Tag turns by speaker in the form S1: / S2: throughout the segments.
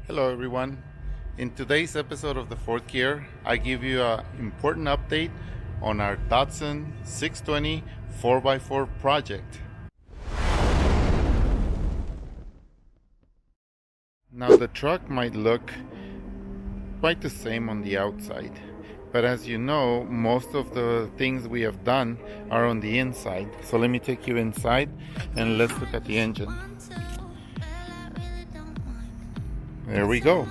S1: Hello everyone. In today's episode of the Fourth Gear, I give you an important update on our Datsun 620 4x4 project. Now the truck might look quite the same on the outside, but as you know, most of the things we have done are on the inside. So let me take you inside and let's look at the engine. There we go.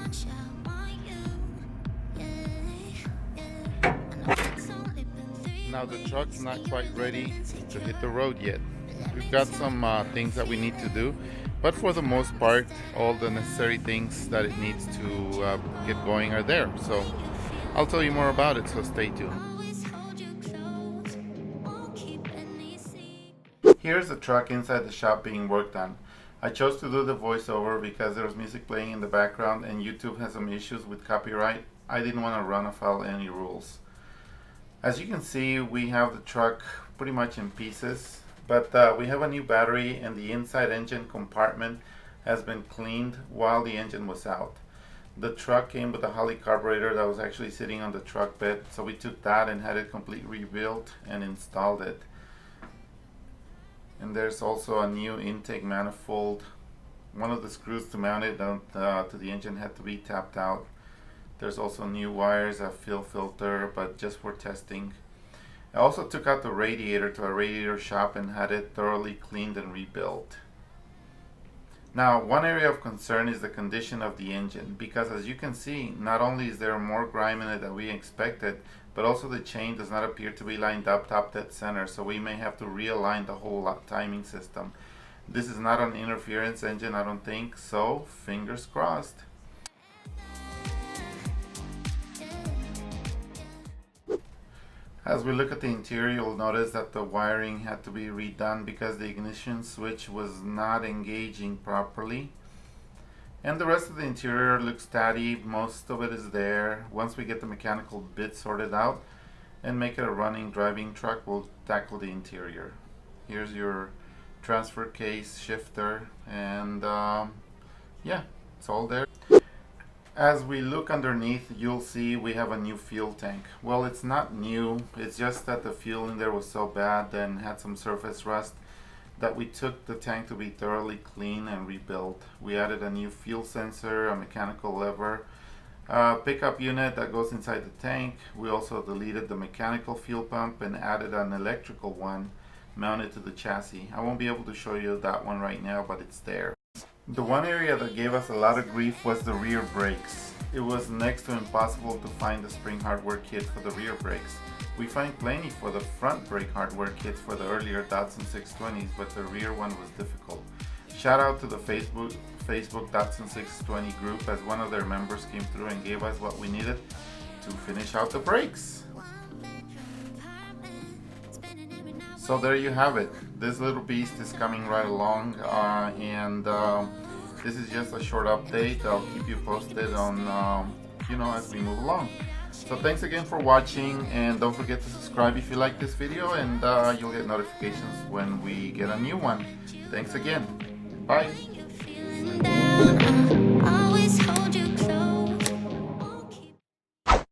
S1: Now the truck's not quite ready to hit the road yet. We've got some things that we need to do, but for the most part, all the necessary things that it needs to get going are there. So I'll tell you more about it, so stay tuned. Here's the truck inside the shop being worked on. I chose to do the voiceover because there was music playing in the background and YouTube has some issues with copyright. I didn't want to run afoul any rules. As you can see, we have the truck pretty much in pieces, but we have a new battery and the inside engine compartment has been cleaned while the engine was out. The truck came with a Holley carburetor that was actually sitting on the truck bed, so we took that and had it completely rebuilt and installed it. And there's also a new intake manifold. One of the screws to mount it to the engine had to be tapped out. There's also new wires, a fuel filter, but just for testing. I also took out the radiator to a radiator shop and had it thoroughly cleaned and rebuilt. Now, one area of concern is the condition of the engine, because as you can see, not only is there more grime in it than we expected, but also the chain does not appear to be lined up top dead center, so we may have to realign the whole timing system. This is not an interference engine, I don't think, so fingers crossed. As we look at the interior, you'll notice that the wiring had to be redone because the ignition switch was not engaging properly. And the rest of the interior looks tatty, most of it is there. Once we get the mechanical bits sorted out and make it a running driving truck, we'll tackle the interior. Here's your transfer case, shifter, and yeah, it's all there. As we look underneath, you'll see we have a new fuel tank. Well, it's not new, it's just that the fuel in there was so bad and had some surface rust that we took the tank to be thoroughly clean and rebuilt. We added a new fuel sensor, a mechanical lever, a pickup unit that goes inside the tank. We also deleted the mechanical fuel pump and added an electrical one mounted to the chassis. I won't be able to show you that one right now, but it's there. The one area that gave us a lot of grief was the rear brakes. It was next to impossible to find the spring hardware kit for the rear brakes. We find plenty for the front brake hardware kits for the earlier Datsun 620s, but the rear one was difficult. Shout out to the Facebook Datsun 620 group, as one of their members came through and gave us what we needed to finish out the brakes. So there you have it. This little beast is coming right along, and this is just a short update. I'll keep you posted on, as we move along. So thanks again for watching, and don't forget to subscribe if you like this video, and you'll get notifications when we get a new one. Thanks again. Bye.